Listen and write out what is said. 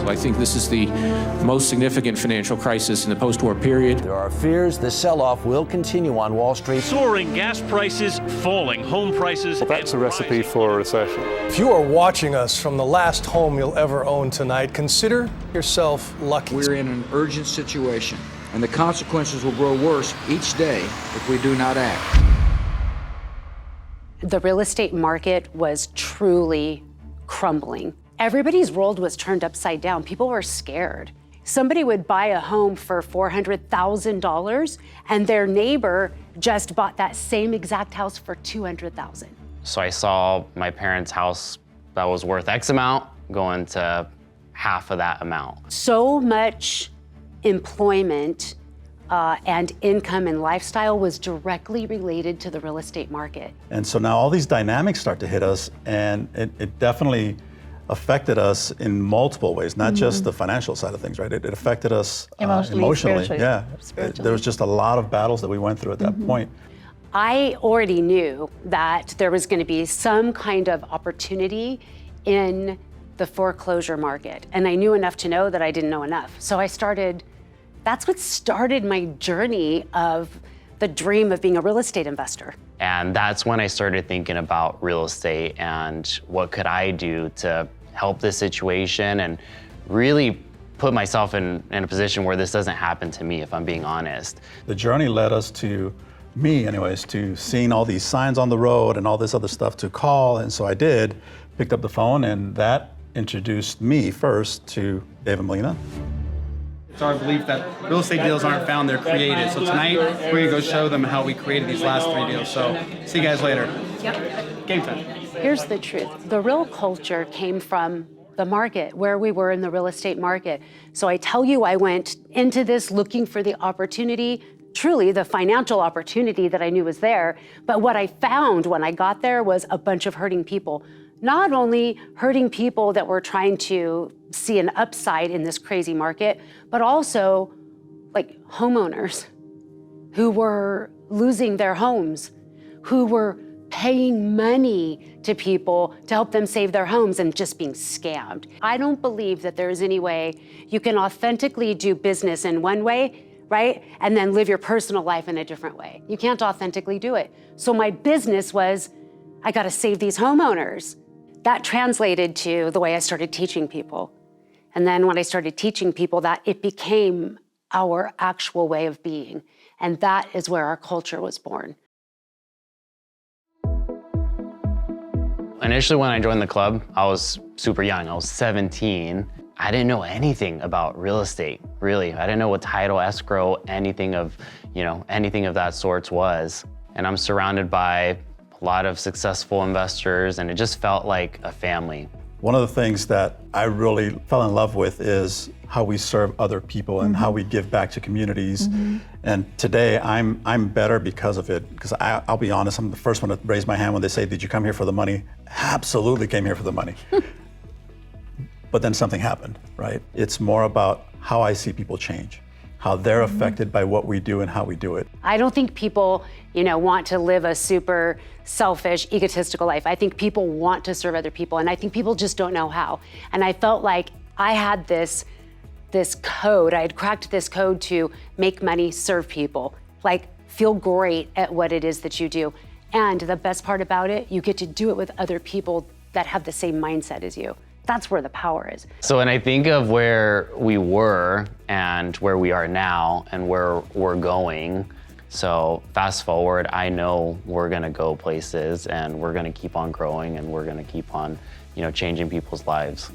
I think this is the most significant financial crisis in the post-war period. There are fears the sell-off will continue on Wall Street. Soaring gas prices, falling home prices. Well, that's a recipe for a recession. If you are watching us from the last home you'll ever own tonight, consider yourself lucky. We're in an urgent situation, and the consequences will grow worse each day if we do not act. The real estate market was truly crumbling. Everybody's world was turned upside down. People were scared. Somebody would buy a home for $400,000 and their neighbor just bought that same exact house for $200,000. So I saw my parents' house that was worth X amount going to half of that amount. So much employment and income and lifestyle was directly related to the real estate market. And so now all these dynamics start to hit us, and it definitely affected us in multiple ways, not just the financial side of things, right? It affected us emotionally. Yeah, there was just a lot of battles that we went through at that point. I already knew that there was going to be some kind of opportunity in the foreclosure market, and I knew enough to know that I didn't know enough. So that's what started my journey of the dream of being a real estate investor. And that's when I started thinking about real estate and what could I do to help this situation and really put myself in a position where this doesn't happen to me, if I'm being honest. The journey led us to, me anyways, to seeing all these signs on the road and all this other stuff to call. And so I picked up the phone, and that introduced me first to Dave and Melina. It's our belief that real estate deals aren't found, they're created. So tonight, we're gonna go show them how we created these last 3 deals. So see you guys later. Yep. Game time. Here's the truth. The real culture came from the market, where we were in the real estate market. So I tell you, I went into this looking for the opportunity, truly the financial opportunity that I knew was there. But what I found when I got there was a bunch of hurting people. Not only hurting people that were trying to see an upside in this crazy market, but also like homeowners who were losing their homes, who were paying money to people to help them save their homes and just being scammed. I don't believe that there is any way you can authentically do business in one way, right? And then live your personal life in a different way. You can't authentically do it. So my business was, I gotta save these homeowners. That translated to the way I started teaching people. And then when I started teaching people that, it became our actual way of being. And that is where our culture was born. Initially, when I joined the club, I was super young. I was 17. I didn't know anything about real estate, really. I didn't know what title, escrow, anything of that sorts was. And I'm surrounded by a lot of successful investors, and it just felt like a family. One of the things that I really fell in love with is how we serve other people and how we give back to communities. And today I'm better because of it, because I'll be honest, I'm the first one to raise my hand when they say, did you come here for the money? Absolutely came here for the money. But then something happened, right? It's more about how I see people change, how they're affected by what we do and how we do it. I don't think people, want to live a super selfish, egotistical life. I think people want to serve other people, and I think people just don't know how. And I felt like I had this code, I had cracked this code to make money, serve people, like feel great at what it is that you do. And the best part about it, you get to do it with other people that have the same mindset as you. That's where the power is. So when I think of where we were and where we are now and where we're going, so fast forward, I know we're gonna go places and we're gonna keep on growing and we're gonna keep on, changing people's lives.